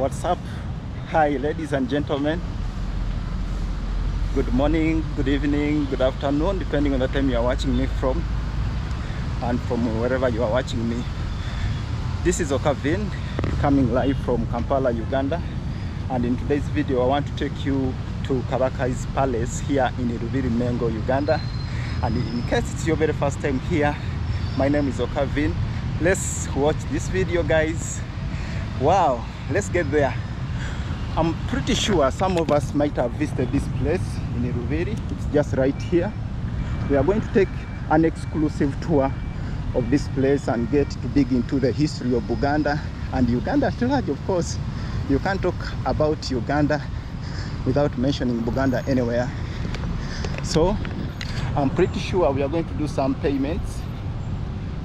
What's up? Hi, ladies and gentlemen. Good morning, good evening, good afternoon, depending on the time you are watching me from, and from wherever you are watching me. This is Okavin, coming live from Kampala, Uganda. And in today's video, I want to take you to Kabaka's palace here in Lubiri Mengo, Uganda. And in case it's your very first time here, my name is Okavin. Let's watch this video, guys. Wow, let's get there. I'm pretty sure some of us might have visited this place in Lubiri. It's just right here. We are going to take an exclusive tour of this place and get to dig into the history of Buganda and Uganda at large. Of course, you can't talk about Uganda without mentioning Buganda anywhere. So I'm pretty sure we are going to do some payments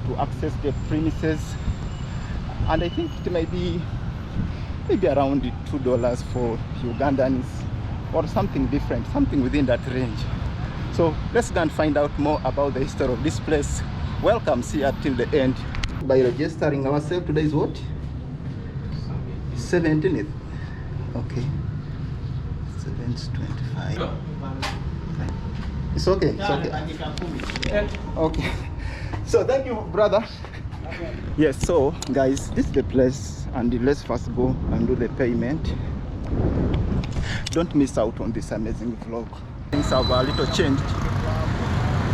to access the premises, and I think it may be maybe around $2 for Ugandans or something different, something within that range. So let's go and find out more about the history of this place. Welcome, see you till the end. By registering ourselves, today is what? 17th. Okay. 7:25. It's okay. It's okay. Okay. So thank you, brother. Yes, so guys, this is the place, and let's first go and do the payment. Don't miss out on this amazing vlog. Things have a little changed.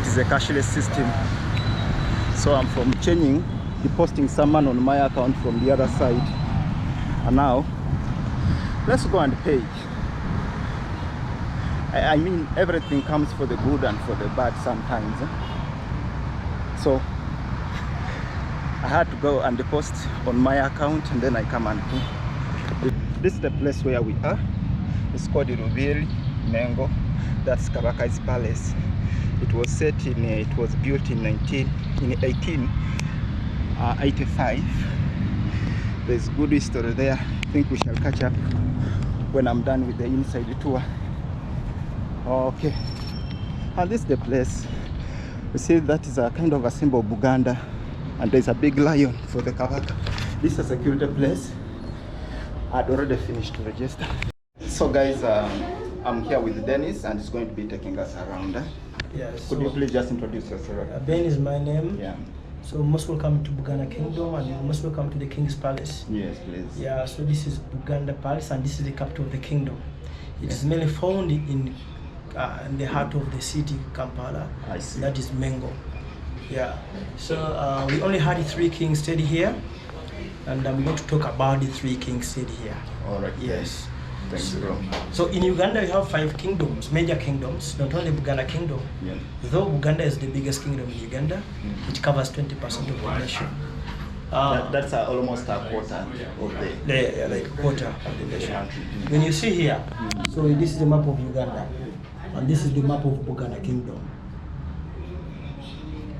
It is a cashless system. So I'm from changing, depositing someone on my account from the other side. And now, let's go and pay. I mean, everything comes for the good and for the bad sometimes. So I had to go and deposit on my account, and then I come and pay. This is the place where we are. It's called Lubiri Mengo. That's Kabaka's palace. It was set in, it was built in 1885. There's good history there. I think we shall catch up when I'm done with the inside tour. Okay, and this is the place. You see, that is a kind of a symbol of Buganda, and there's a big lion for the Kabaka. This is a security place. I'd already finished to register. So guys, I'm here with Dennis, and he's going to be taking us around. Yes. Could you please just introduce yourself? Ben is my name. Yeah. So most welcome to Buganda Kingdom, and most welcome to the King's Palace. Yes, please. Yeah, so this is Buganda Palace, and this is the capital of the kingdom. It is mainly found in the heart of the city, Kampala. I see. That is Mengo. Yeah. So we only had 3 kings stayed here, and we're going to talk about the 3 kings stayed here. All right. Yes. Thanks, bro. So in Uganda we have 5 kingdoms, major kingdoms, not only Buganda Kingdom. Yeah. Though Buganda is the biggest kingdom in Uganda, it covers 20% of the nation. That's almost a quarter of the like quarter of the nation. When you see here, so this is the map of Uganda, and this is the map of Buganda Kingdom.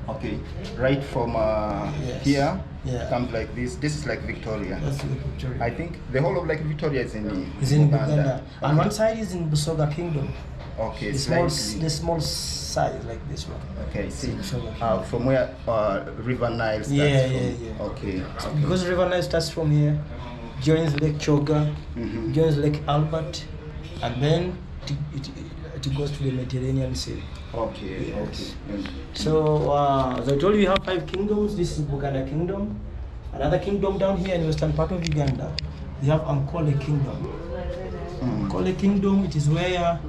Okay, right from Yes. here, Yeah. comes like this. This is like Victoria. That's the Victoria. I think the whole of like Victoria is in It's in Buganda. Uganda. And Okay. one side is in Busoga Kingdom. Okay, The small slightly. size like this one. Okay, see, Busoga from where River Nile starts Yeah, from. yeah. Okay. Because River Nile starts from here, joins Lake Choga, joins Lake Albert, and then it goes to the Mediterranean Sea. Okay, Yes. okay. So, as I told you, we have 5 kingdoms. This is Buganda Kingdom. Another kingdom down here in the western part of Uganda, we have Ankole Kingdom. Ankole Kingdom, it is where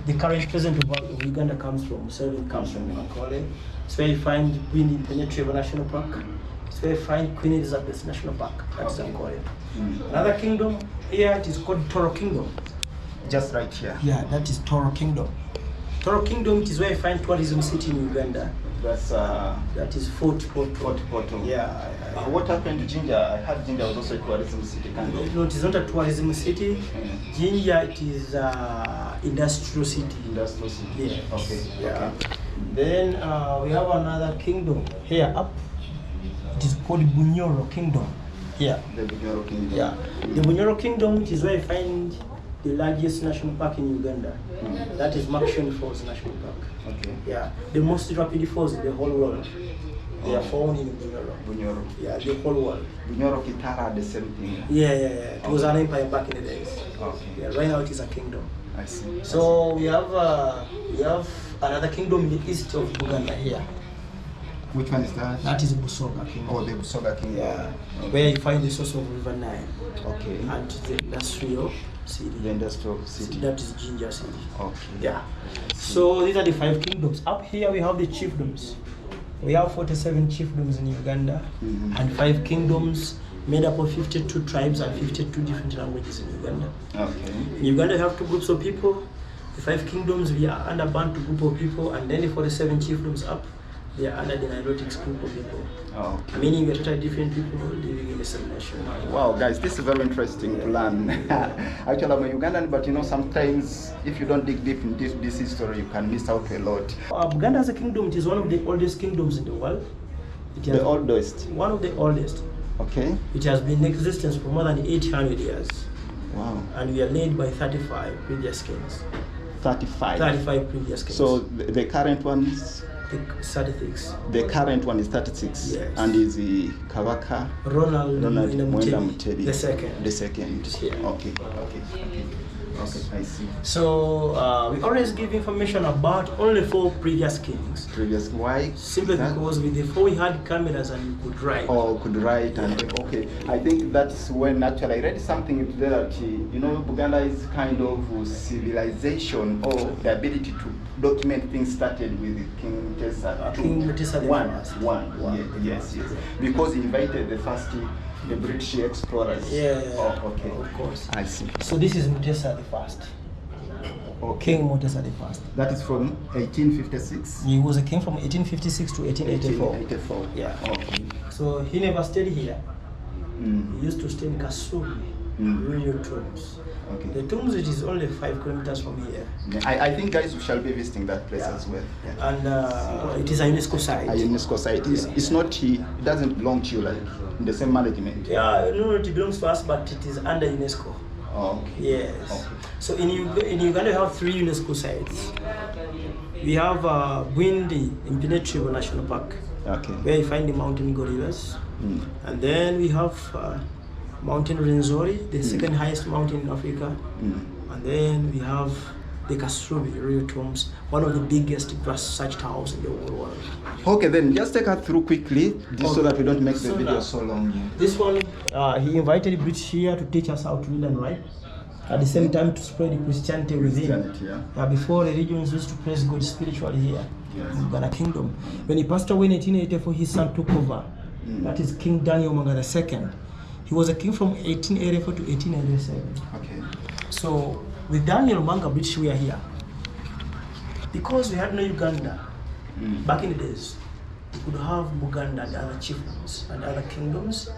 the current president of Uganda comes from. Museveni comes from Ankole. It's where you find Queen Impenetrable National Park. It's where you find Queen Elizabeth National Park. That's Ankole. Another kingdom here, it is called Toro Kingdom. Just right here. Yeah, that is Toro Kingdom. Toro Kingdom, it is where you find tourism city in Uganda. That's That is Fort Portal. Fort Portal. Yeah. What happened to Jinja? I heard Jinja was also a tourism city. No, it is not a tourism city. Jinja, it is industrial city. Industrial city. Yeah. Okay. Yeah. Okay. Then we have another kingdom here up. It is called Bunyoro Kingdom. Here. The Bunyoro Kingdom. Yeah. The Bunyoro Kingdom, it is where you find the largest national park in Uganda. That is Makshoni Falls National Park. Okay. Yeah. The most rapid falls in the whole world. They are found in Bunyoro. Bunyoro. Yeah, the whole world. Bunyoro, Kitara, the same thing. Yeah. It was an empire back in the days. Okay. Yeah, right now it is a kingdom. I see. So we have another kingdom in the east of Uganda here. Which one is that? That is Busoga Kingdom. Oh, the Busoga Kingdom. Yeah. Okay. Where you find the source of River Nile. Okay. And the industrial city. The industrial city. That is Ginger City. Okay. Yeah. So these are the 5 kingdoms. Up here we have the chiefdoms. We have 47 chiefdoms in Uganda and 5 kingdoms made up of 52 tribes and 52 different languages in Uganda. Okay. In Uganda we have 2 groups of people. The 5 kingdoms, we are under Bantu group of people, and then the 47 chiefdoms up, they are under the Nilotics group of people. Oh, okay. Meaning we are totally different people living in the same nation. Wow, guys, this is very interesting to learn. Actually, I'm a Ugandan, but sometimes if you don't dig deep in this history, you can miss out a lot. Buganda as a kingdom, it is one of the oldest kingdoms in the world. The oldest? One of the oldest. Okay. It has been in existence for more than 800 years. Wow. And we are led by 35 previous kings. 35? 35 previous kings. So the current ones? 36. The current one is 36. Yes. And is the Kabaka? Ronald Mwenda Mutebi. The second. The second. Yeah. Okay. Okay, I see. So we always give information about only 4 previous kings. Why? Simply because with the 4 we had cameras and we could write. Oh, could write and okay. I think that's when actually I read something there that Buganda is kind of civilization or the ability to document things started with King Mutesa. King Mutesa one. Yes. Because he invited the British explorers. Yeah. Oh, okay. Of course. I see. So this is Mutesa the First. Okay. King Mutesa the First. That is from 1856. He was a king from 1856 to 1884. 1884. Yeah. Okay. So he never stayed here. Mm. He used to stay in Kasuri, Royal Tombs. Okay. The tombs, it is only 5 kilometers from here. I think, guys, we shall be visiting that place as well. Yeah. And it is a UNESCO site. A UNESCO site. It's not, it doesn't belong to you like in the same management. Yeah, no, it belongs to us, but it is under UNESCO. Oh, okay. Yes. Okay. So in Uganda, we have 3 UNESCO sites. We have Bwindi Impenetrable National Park, where you find the mountain gorillas. And then we have Mountain Rwenzori, the second highest mountain in Africa. And then we have the Kasrubi Royal Tombs, one of the biggest research towers in the whole world. Okay, then just take us through quickly, so that we don't make the video so long. This one, he invited the British here to teach us how to read and write. At the same time, to spread Christianity within. Before, the religions used to praise God spiritually here in Uganda Kingdom. When he passed away in 1884, his son took over. That is King Daniel Manga II. He was a king from 1884 to 1887. Okay. So with Daniel Manga, British were here. Because we had no Uganda, back in the days, we could have Buganda and other chiefdoms and other kingdoms.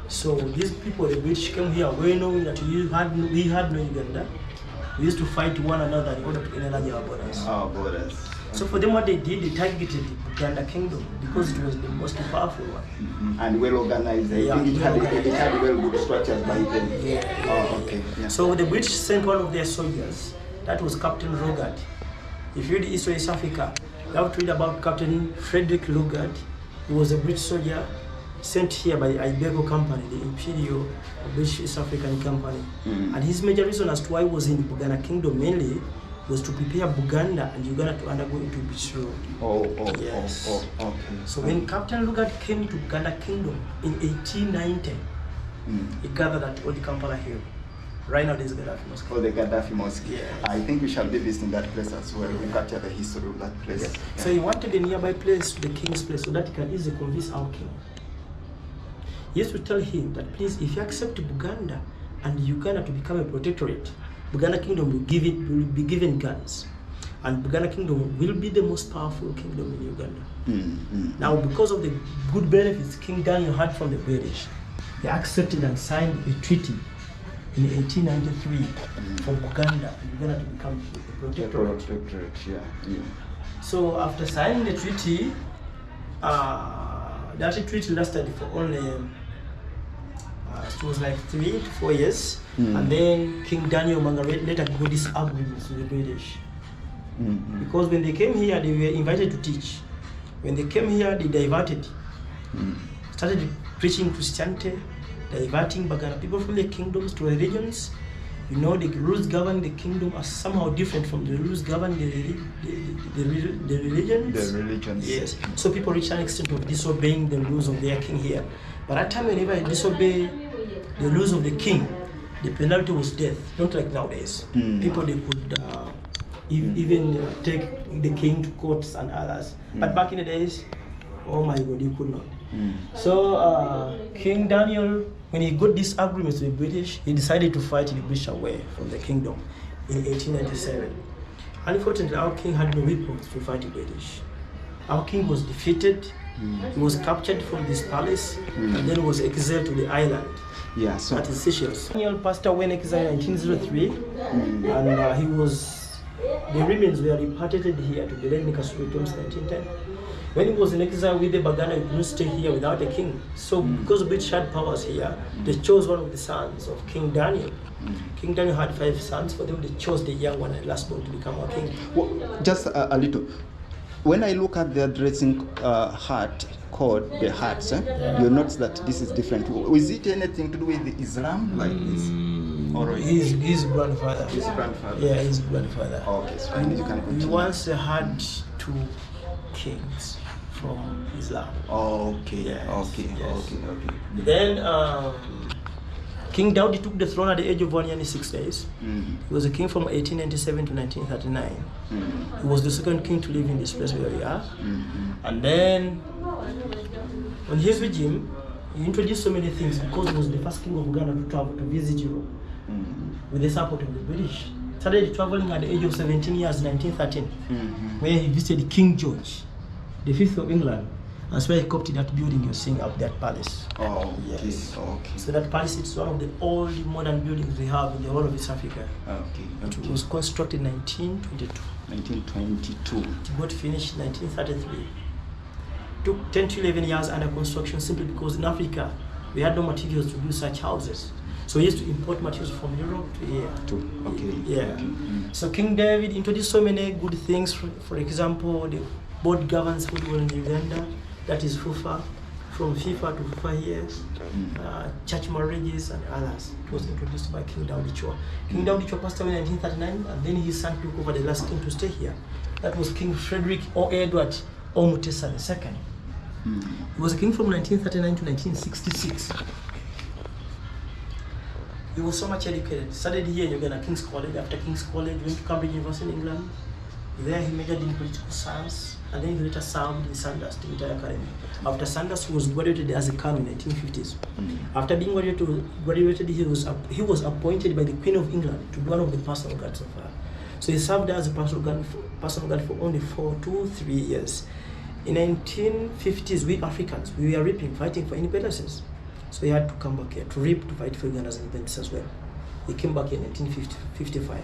So these people, the British came here, well knowing that we had no Uganda. We used to fight one another in order to enlarge our borders. Our borders. So for them, what they did, they targeted the Buganda kingdom because it was the most powerful one. And well organized. I think it had well good structures by then. Oh, okay. Yeah. So the British sent one of their soldiers, that was Captain Rogard. If you read history of East Africa, you have to read about Captain Frederick Rogard. He was a British soldier sent here by the Ibeco Company, the Imperial British East African Company. And his major reason as to why he was in the Buganda Kingdom mainly was to prepare Buganda and Uganda to undergo into British rule. Yes. Okay. So when Captain Rogard came to Buganda Kingdom in 1890, he gathered at all the Kampala Hill. Right now there's Gaddafi Mosque. Oh, the Gaddafi Mosque. Yes. I think we shall be visiting that place as well. We capture the history of that place. Yes. Yeah. So he wanted a nearby place, the king's place, so that he can easily convince our king. He used to tell him that, please, if you accept Buganda and Uganda to become a protectorate, Buganda Kingdom will be given guns. And Buganda Kingdom will be the most powerful kingdom in Uganda. Now, because of the good benefits King Daniel had from the British, they accepted and signed a treaty in 1893 for Buganda and Uganda to become a protectorate. So after signing the treaty, that treaty lasted for only it was like 3 to 4 years, and then King Daniel Manga later got this agreement with the British. Because when they came here, they were invited to teach. When they came here, they diverted Started preaching Christianity, diverting Baganda people from the kingdoms to religions. You know, the rules governing the kingdom are somehow different from the rules governing the religions. The religions. Yes. So people reach an extent of disobeying the rules of their king here. But at time whenever you disobey the rules of the king, the penalty was death. Not like nowadays. People, they could even take the king to courts and others. But back in the days, oh my God, you could not. So King Daniel, when he got this agreement with the British, he decided to fight the British away from the kingdom in 1897. Unfortunately, our king had no weapons to fight the British. Our king was defeated. He was captured from this palace and then was exiled to the island. Yeah, so at the Seychelles. Daniel passed away in exile in 1903, and the remains were repatriated here to Belém in 1910. When he was in exile with the Buganda, he couldn't stay here without a king. So because British had powers here, they chose one of the sons of King Daniel. King Daniel had 5 sons. For them, they chose the young one and last born to become our king. Well, just a little. When I look at the dressing hat called the hats, you notice that this is different. Is it anything to do with Islam, like this? Or his grandfather. His grandfather. Yeah, his grandfather. Okay, so fine. You can continue. We once had 2 kings from Islam. Okay. Yes, Okay. yes. Okay. Then King Daudi took the throne at the age of 1 year and 6 days. He was a king from 1897 to 1939. He was the second king to live in this place where we are. And then, on his regime, he introduced so many things because he was the first king of Uganda to travel to visit Europe with the support of the British. Started traveling at the age of 17 years, 1913, where he visited King George, the 5th of England. That's where he copied that building you're seeing up that palace. Oh, yes. Okay. So that palace is one of the old modern buildings we have in the whole of East Africa. Okay. It was constructed in 1922. 1922. It got finished in 1933. Took 10 to 11 years under construction simply because in Africa we had no materials to do such houses. So he used to import materials from Europe to here. Okay. Yeah. Okay. So King David introduced so many good things. For example, the board governs football in Uganda. That is FIFA, from FIFA to FIFA years, church marriages and others. It was introduced by King Daudi Chua. King Daudi Chua passed away in 1939, and then his son took over the last king to stay here. That was King Frederick or Edward Omutesa II. He was a king from 1939 to 1966. He was so much educated. Studied here in Uganda, King's College. After King's College, went to Cambridge University in England. There he majored in political science, and then he later served in Sandhurst Military Academy. After Sandhurst, he was graduated as a colonel in the 1950s. After being graduated, he was appointed by the Queen of England to be one of the personal guards of her. So he served as a personal guard for only 3 years. In the 1950s, we Africans, we were fighting for independence. So he had to come back here to fight for Uganda's independence as well. He came back in 1955.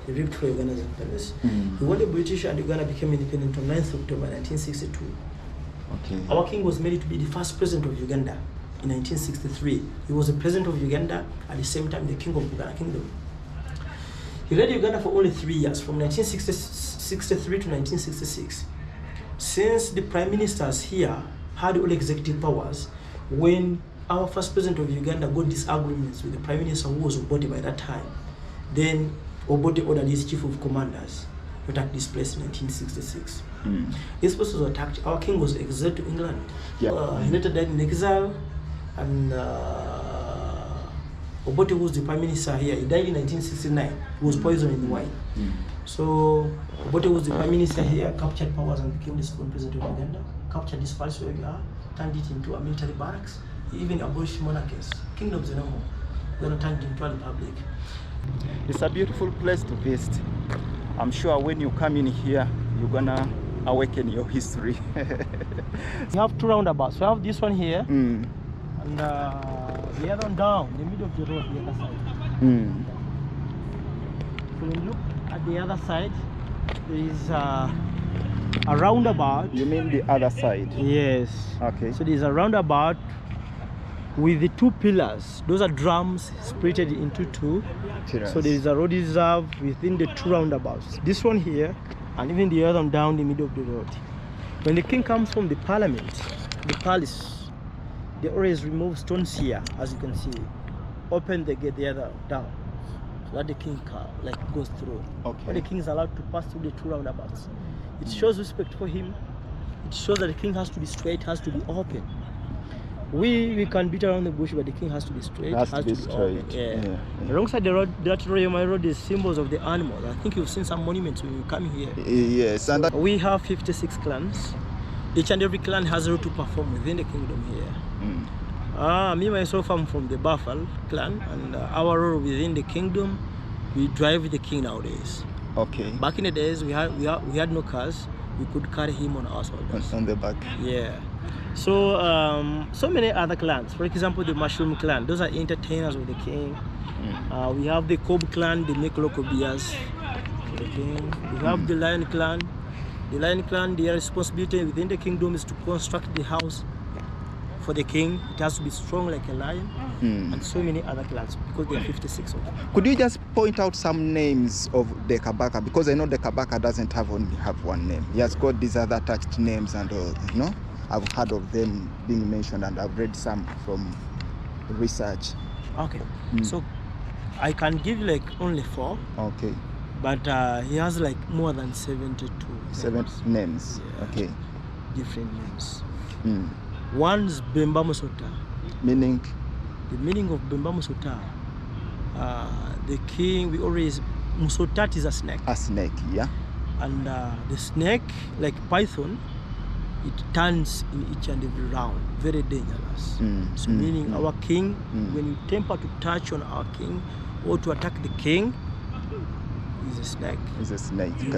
He ripped for Uganda's independence. He won the British, and Uganda became independent on 9th October 1962. Okay. Our king was made to be the first president of Uganda in 1963. He was the president of Uganda at the same time the king of Uganda Kingdom. He led Uganda for only 3 years, from 1963 to 1966. Since the prime ministers here had all executive powers, when our first president of Uganda got disagreements with the prime minister, who was Obote by that time, then Obote ordered his chief of commanders to attack this place in 1966. This place was attacked. Our king was exiled to England. He later died in exile, and Obote, who was the prime minister here, he died in 1969. He was poisoned in the wine. So Obote was the prime minister here, captured powers and became the second president of Uganda, captured this palace where we are, turned it into a military barracks. He even abolished monarchies. Kingdoms are no more. We're going to turn it into a republic. It's a beautiful place to visit. I'm sure when you come in here, you're gonna awaken your history. We have 2 roundabouts. We have this one here, and the other one down, the middle of the road, the other side. So when you look at the other side, there is a roundabout. You mean the other side? Yes. Okay. So there's a roundabout with the 2 pillars. Those are drums split into 2. So there is a road reserve within the 2 roundabouts. This one here, and even the other one down the middle of the road. When the king comes from the parliament, the palace, they always remove stones here, as you can see. Open the gate the other down, so that the king goes through. Okay. But the king is allowed to pass through the two roundabouts. It shows respect for him. It shows that the king has to be straight, has to be open. We can beat around the bush, but the king has to be straight. Has to be straight. Open. Yeah. Alongside the road, that Royal Road is symbols of the animals. I think you've seen some monuments when you come here. Yes, and we have 56 clans. Each and every clan has a role to perform within the kingdom here. Me myself, I'm from the Buffalo clan, and our role within the kingdom, we drive the king nowadays. Okay. Back in the days, we had no cars. We could carry him on our shoulders. On the back. Yeah. So so many other clans. For example, the Mushroom clan. Those are entertainers with the king. We have the Cobb clan. They make local beers for the king. We have the Lion clan. The Lion clan, their responsibility within the kingdom is to construct the house for the king. It has to be strong like a lion. And so many other clans, because there are 56 of them. Could you just point out some names of the Kabaka? Because I know the Kabaka doesn't only have one name. He has got these other attached names and all, you know? I've heard of them being mentioned, and I've read some from research. Okay. So I can give only 4. Okay. But he has more than 72. 7 names. Yeah. Okay. Different names. One's Bemba Musota. Meaning? The meaning of Bemba Musota. The king, Musotat is a snake. A snake, yeah. And the snake, like python, it turns in each and every round. Very dangerous. So meaning our king, when you temper to touch on our king or to attack the king, is a snake. It's a snake. You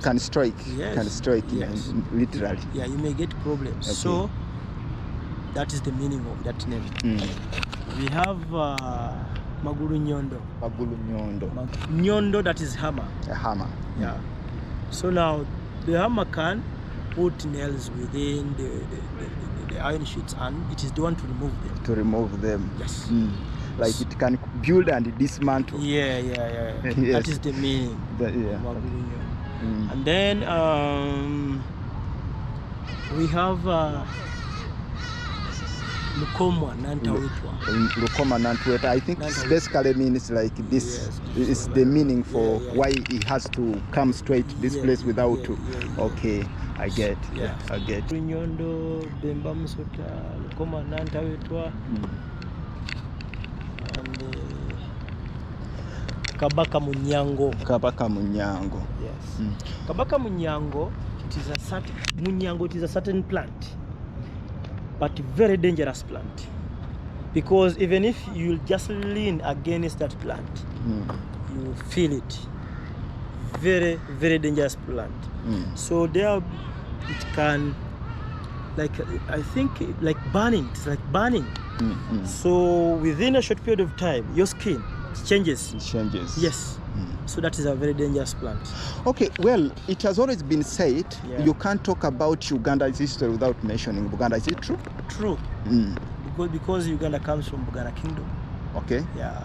can strike. Yes. Can strike. Yes. Literally. Yeah, you may get problems. Okay. So that is the meaning of that name. We have Maguru Nyondo. Magulu Nyondo. Nyondo, that is hammer. A hammer. Yeah. So now the hammer can put nails within the iron sheets, and it is the one to remove them. To remove them. Yes. Like it can build and dismantle. Yeah. Yes. That is the meaning. Maguru Nyondo. And then we have Lukoma Nantawetwa. Lukoma Nantawetwa. I think this basically means like this. Yes, is the meaning for why he has to come straight this place without to. Okay, I get. Yeah. I get. Nyondo, Bemba Musota, Lukoma Nantawetwa, and Kabaka Munyango. Kabaka Munyango. Yes. Kabaka Munyango. It is a certain plant, but very dangerous plant, because even if you just lean against that plant, you feel it. Very, very dangerous plant. So there, it can, I think, burning. It's like burning. So within a short period of time, your skin changes. It changes. Yes. So that is a very dangerous plant. Okay, well, it has always been said you can't talk about Uganda's history without mentioning Buganda. Is it true? True. Because Uganda comes from Buganda Kingdom. Okay. Yeah.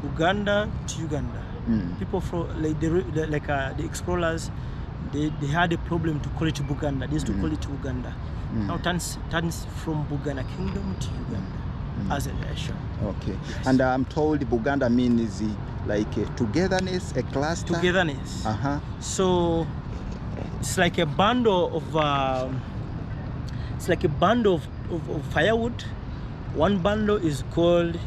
Uganda to Uganda. People from the explorers, they had a problem to call it Buganda. They used to call it Uganda. Now turns from Buganda Kingdom to Uganda as a nation. Okay. Yes. And I'm told Buganda means like a togetherness, a cluster. Togetherness. So it's like a bundle of firewood. One bundle is called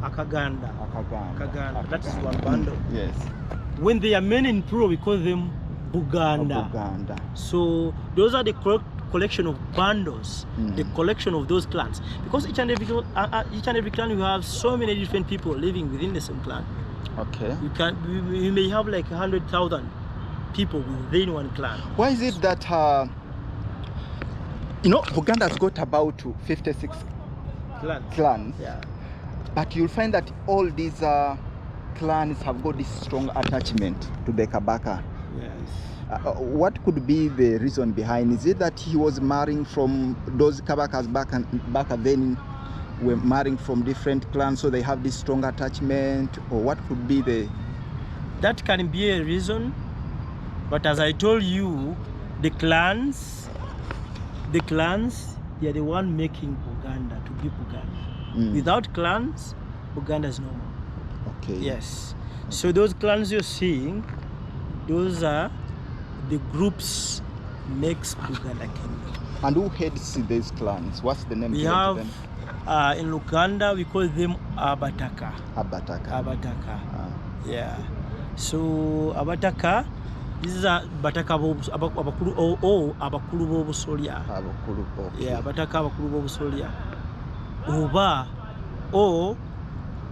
Akaganda. That is one bundle. Yes. When they are men in plural, we call them Buganda. Buganda. So those are the collection of bundles, the collection of those clans. Because each and every clan, you have so many different people living within the same clan. Okay. You may have 100,000 people within one clan. Why is it that Buganda's got about 56 clans? Yeah. But you'll find that all these clans have got this strong attachment to the Kabaka. Yes. What could be the reason behind? Is it that he was marrying from those Kabakas back then were marrying from different clans, so they have this strong attachment? Or what could be the... That can be a reason, but as I told you, the clans The clans, they are the one making Buganda to be Buganda. Without clans, Buganda is normal. Okay. Yes. So those clans you're seeing, those are the groups makes Buganda Kingdom. And who heads these clans? What's the name? We given have to them? in Uganda we call them Abataka. Abataka. Abataka. Yeah. So Abataka, this is a Bataka abakulu o abakulu b'obusolya. Abakulu. Okay. Yeah, Abataka abakulu b'obusolya.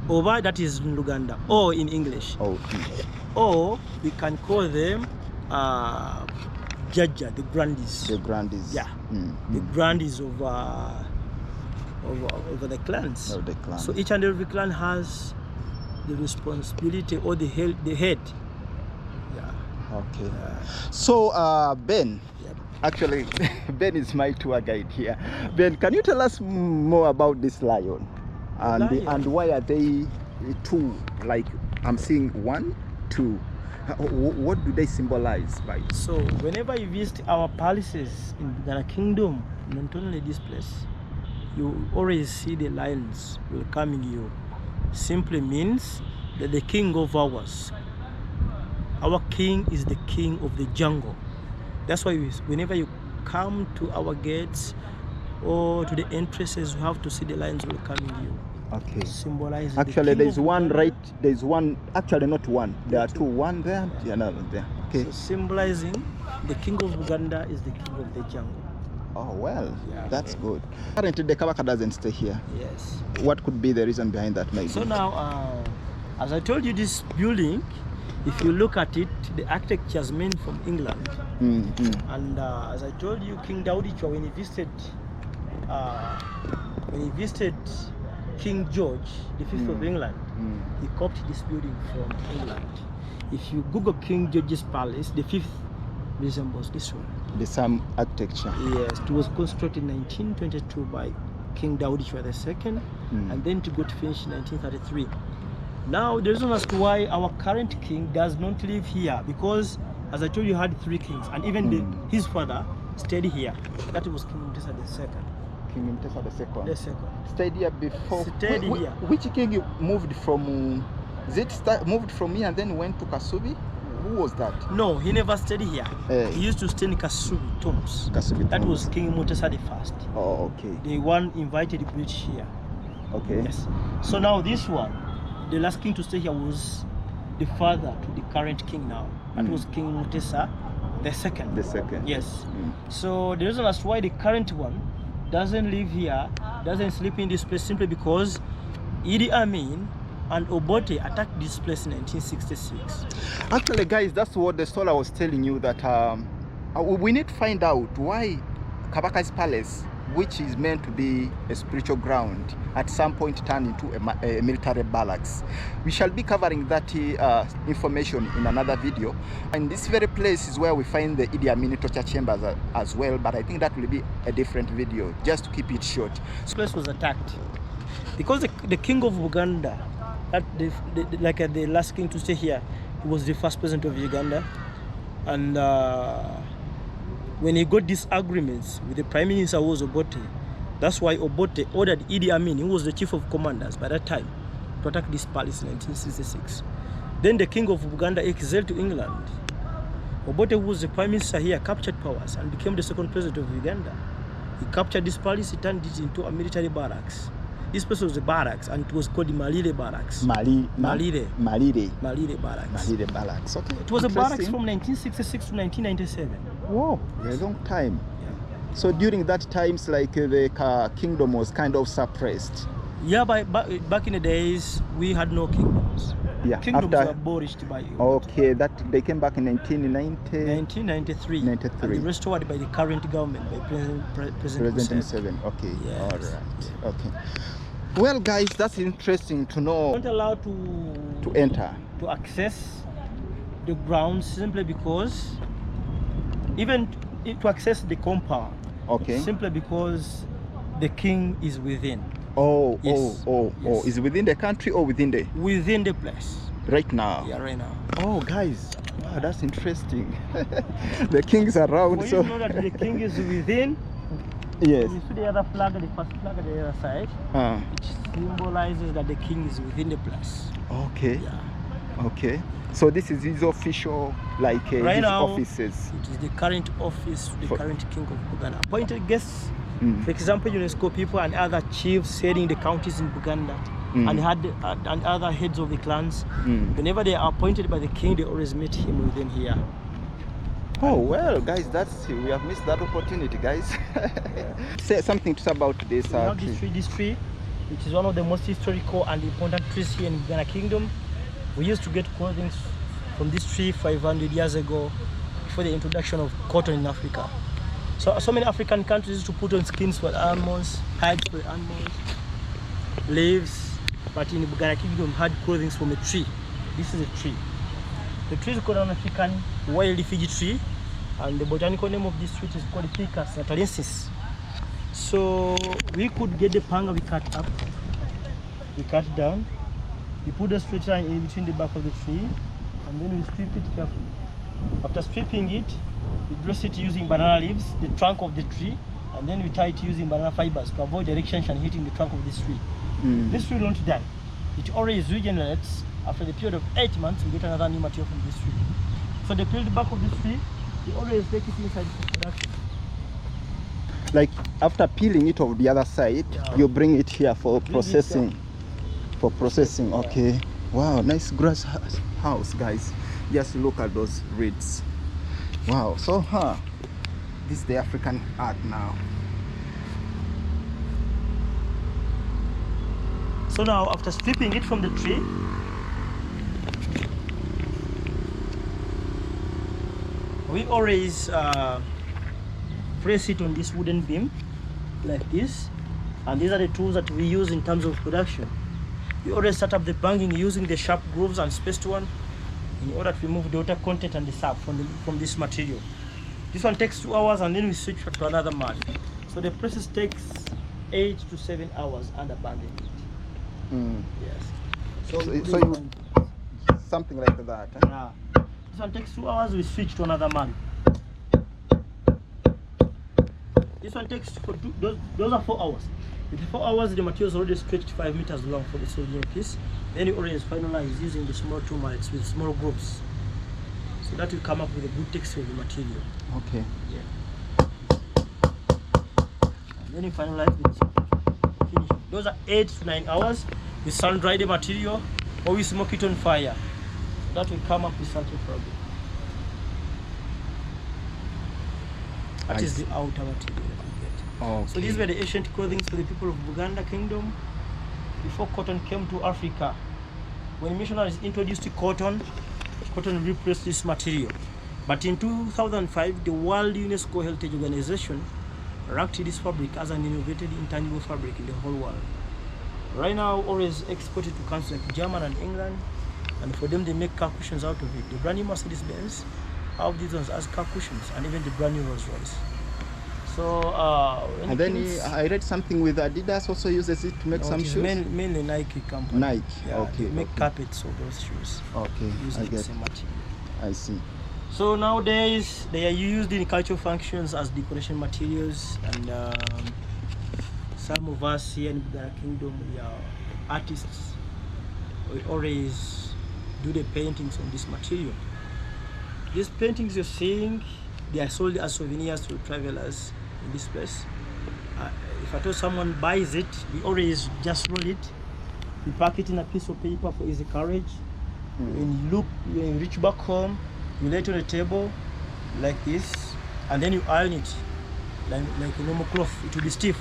Oba that is in Uganda, or in English. Okay. Or we can call them Jaja, the grandees. The grandees. Yeah. The grandees of the clans. Of the clan. So each and every clan has the responsibility or the head. Yeah. Okay. So Ben, Yep. actually Ben is my tour guide here. Ben, can you tell us more about this lion? And why are they two? Like I'm seeing 1, 2. What do they symbolize by? So whenever you visit our palaces in Uganda Kingdom, not only this place, you always see the lions welcoming you. Simply means that the king of ours, our king is the king of the jungle. That's why whenever you come to our gates or to the entrances, you have to see the lions welcoming you. Okay. Symbolizing actually the there's one right, there's one, actually not one, there are two, one there, another there. Okay. So symbolizing the king of Uganda is the king of the jungle. Oh well, Yeah. that's good. Currently the Kabaka doesn't stay here. Yes. What could be the reason behind that, maybe? So now, as I told you, this building, if you look at it, the architecture is made from England. And as I told you, King Daudichwa, when he visited King George V of England, he copied this building from England. If you Google King George's Palace, the 5th resembles this one. The same architecture. Yes, it was constructed in 1922 by King Daudichwa II, and then to got finished in 1933. Now, the reason as to why our current king does not live here, because as I told you, had 3 kings, and even his father stayed here. That was King Mutesa II. King Mutesa II. The second. Stayed here before. Stayed here. Which king moved from? Moved from here and then went to Kasubi? Who was that? No, he never stayed here. He used to stay in Kasubi tombs. Kasubi That tombs. was King Mutesa I. Oh, okay. The one invited the British here. Okay. Yes. So now this one, the last king to stay here was the father to the current king now. That was King Mutesa II. The second. Yes. So the reason as to why the current one doesn't live here, doesn't sleep in this place, simply because Idi Amin and Obote attacked this place in 1966. Actually, guys, that's what the story I was telling you, that we need to find out why Kabaka's palace, which is meant to be a spiritual ground, at some point turned into a military barracks. We shall be covering that information in another video. And this very place is where we find the Idi Amin torture chambers as well, but I think that will be a different video, just to keep it short. This place was attacked because the king of Buganda, the last king to stay here, he was the first president of Uganda, and when he got disagreements with the prime minister who was Obote, that's why Obote ordered Idi Amin, who was the chief of commanders by that time, to attack this palace in 1966. Then the king of Buganda exiled to England. Obote, who was the prime minister here, captured powers and became the second president of Uganda. He captured this palace, he turned it into a military barracks. This place was a barracks, and it was called the Malire Barracks. Malire Barracks. Malire Barracks. Okay. It was a barracks from 1966 to 1997. Whoa, a long time. Yeah. So during that times, like the kingdom was kind of suppressed. Yeah, back in the days, we had no kingdoms. Yeah. Kingdoms were abolished by you. Okay, that they came back in 1993. 1993. And restored by the current government, by President Museveni. Okay. Yes. All right. Okay. Well, guys, that's interesting to know. Not allowed to enter, to access the grounds, simply because, even to access the compound. Okay. Simply because the king is within. Oh, Yes. Yes. Is it within the country or within the? Within the place. Right now. Yeah, right now. Oh, guys, wow, that's interesting. The king's around, For so. you to know that the king is within, Yes. You see the other flag, the first flag at the other side, which symbolizes that the king is within the place. Okay. Yeah. Okay. So this is his official, like right his now, offices. It is the current office, the current king of Buganda. Appointed guests, for example, UNESCO people and other chiefs heading the counties in Buganda, and other heads of the clans. Whenever they are appointed by the king, they always meet him within here. Oh well, guys, we have missed that opportunity, guys. Say something about this. We have this tree, which is one of the most historical and important trees here in Uganda Kingdom. We used to get clothing from this tree 500 years ago, before the introduction of cotton in Africa. So many African countries used to put on skins for animals, hides for animals, leaves, but in the Buganda Kingdom had clothing from a tree. This is a tree. The tree is called an African wild Fiji tree, and the botanical name of this tree is called Ficus natalensis. So we could get the panga we cut up, we cut down, we put the straight line in between the back of the tree, and then we strip it carefully. After stripping it, we dress it using banana leaves, the trunk of the tree, and then we tie it using banana fibers to avoid direction and hitting the trunk of this tree. This tree will not die. It always regenerates. After the period of 8 months, we get another new material from this tree. So they peel the back of this tree, they always take it inside for production. Like after peeling it of the other side, you bring it here for processing. For processing, okay. Wow, nice grass house, guys. Just look at those reeds. Wow, so this is the African art now. So now, after stripping it from the tree, we always press it on this wooden beam like this, and these are the tools that we use in terms of production. We always set up the banging using the sharp grooves and spaced one in order to remove the water content and the sap from this material. This one takes 2 hours, and then we switch to another mat. So the process takes 8 to 7 hours under banging it. Yes. So you, something like that. Huh? Yeah. This one takes 2 hours, we switch to another mat. This one takes those are 4 hours. With the 4 hours, the material is already stretched 5 meters long for the original piece. Then you always finalize using the small 2 mallets with small grooves, so that will come up with a good texture of the material. Okay. Yeah. And then you finalize with finish. Those are 8 to 9 hours. We sun dry the material, or we smoke it on fire. So that will come up with something fabric. That is the outer material. Okay. So these were the ancient clothing for the people of Buganda Kingdom before cotton came to Africa. When missionaries introduced cotton replaced this material. But in 2005, the World UNESCO Heritage Organization ranked this fabric as an innovative intangible fabric in the whole world. Right now, always exported to countries like Germany and England, and for them they make car cushions out of it. The brand new Mercedes-Benz have these ones as car cushions, and even the brand new Rolls-Royce. So, and then I read something with Adidas also uses it to make some shoes. Mainly Nike company. Nike, yeah, okay. They make carpets of those shoes. Okay, using the same material. I see. So nowadays they are used in cultural functions as decoration materials, and some of us here in the kingdom, we are artists. We always do the paintings on this material. These paintings you're seeing, they are sold as souvenirs to travelers in this place. If at all someone buys it, we always just roll it. We pack it in a piece of paper for easy carriage. When you reach back home, you lay it on a table like this, and then you iron it like a normal cloth. It will be stiff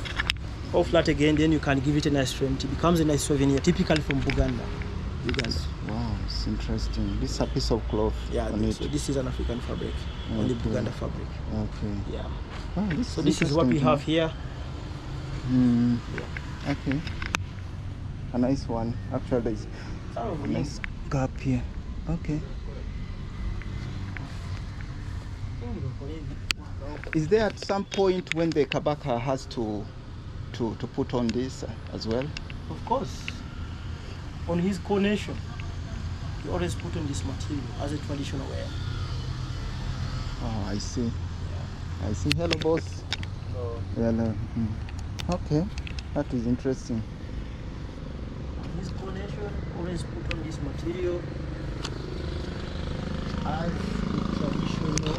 or flat again. Then you can give it a nice frame. It becomes a nice souvenir, typically from Buganda. Wow, it's interesting. This is a piece of cloth. Yeah, this is an African fabric, only Buganda fabric. Okay. Yeah. Oh, this is what we have here. Yeah. Okay. A nice one. Actually, there's a nice gap here. Okay. Is there at some point when the Kabaka has to put on this as well? Of course. On his coronation, he always put on this material as a traditional wear. Oh, I see. Yeah. I see. Hello, boss. Yellow. Okay, that is interesting. This connection always put on this material as the traditional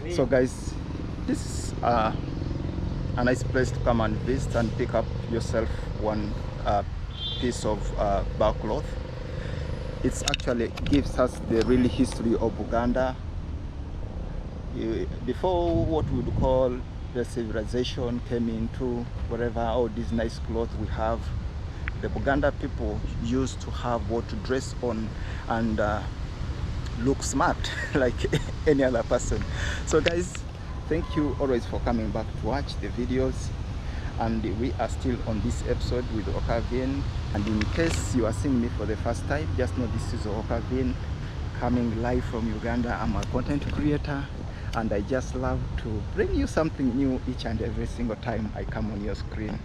way. So guys, this is a nice place to come and visit and pick up yourself one piece of bark cloth. It actually gives us the real history of Uganda. Before what we would call the civilization came into whatever all these nice clothes we have, the Buganda people used to have what to dress on and look smart like any other person. So guys, thank you always for coming back to watch the videos, and we are still on this episode with Okavin. And in case you are seeing me for the first time, just know this is Okavin coming live from Uganda. I'm a content creator, and I just love to bring you something new each and every single time I come on your screen.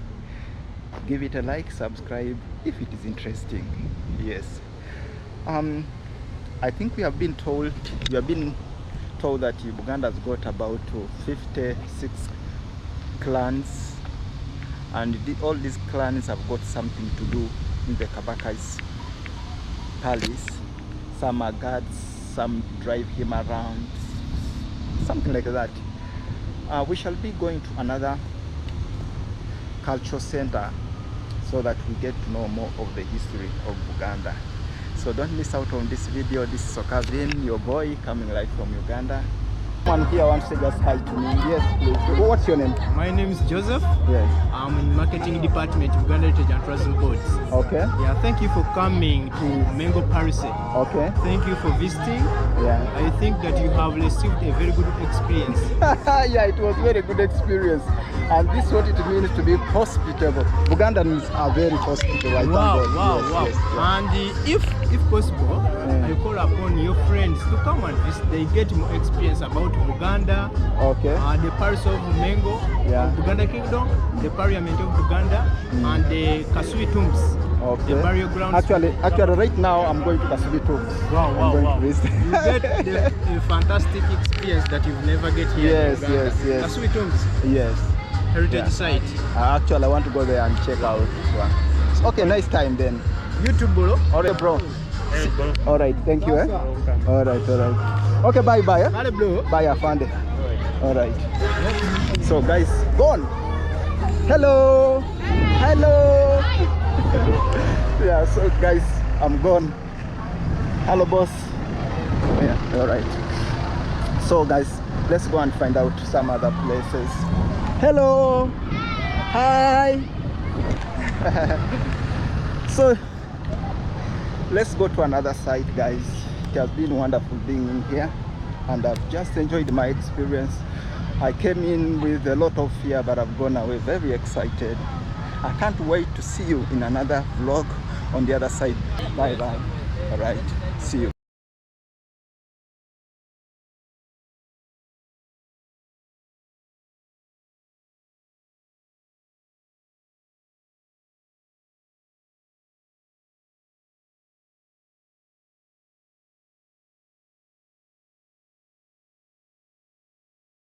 Give it a like, subscribe if it is interesting. Yes, I think we have been told that Uganda's got about 56 clans, and all these clans have got something to do in the Kabaka's palace. Some are guards, some drive him around, something like that. We shall be going to another cultural center so that we get to know more of the history of Uganda. So don't miss out on this video. This is Okavin, your boy, coming live from Uganda. Someone here wants to just hi to me. Yes, please. What's your name? My name is Joseph. Yes. I'm in marketing department, Uganda Heritage and Tourism Boards. Okay. Yeah, thank you for coming to Mengo Paris. Okay. Thank you for visiting. Yeah. I think that you have received a very good experience. Yeah, it was very good experience. And this is what it means to be hospitable. Ugandans are very hospitable. I Wow, thank God. wow, Yes, wow. yes, yeah. And if possible, I call upon your friends to come and visit. They get more experience about Uganda, Okay. the Paris of Mengo, Yeah. of Buganda Kingdom, the Parliament of Uganda, and the Kasui Tombs, Okay. the burial grounds. Actually, right now I'm going to Kasubi too. Wow, I'm wow, going wow. to visit. You get a fantastic experience that you've never get here Yes, in Uganda. yes, yes. Kasui Tombs, Yes. heritage Yeah. site. Actually, I want to go there and check out this one. Okay, nice time then. YouTube, bro. All right, bro. Hey, bro. All right, thank you. Welcome. All right, all right. Okay, bye, bye. Vale, bro. Bye, Afande. All right. So, guys, go on. Hello. Hello. Yeah, so guys, I'm gone. Hello, boss. Yeah, all right. So, guys, let's go and find out some other places. Hello. Hi. So, let's go to another site, guys. It has been wonderful being in here, and I've just enjoyed my experience. I came in with a lot of fear, but I've gone away very excited. I can't wait to see you in another vlog on the other side. Bye bye. All right, see you.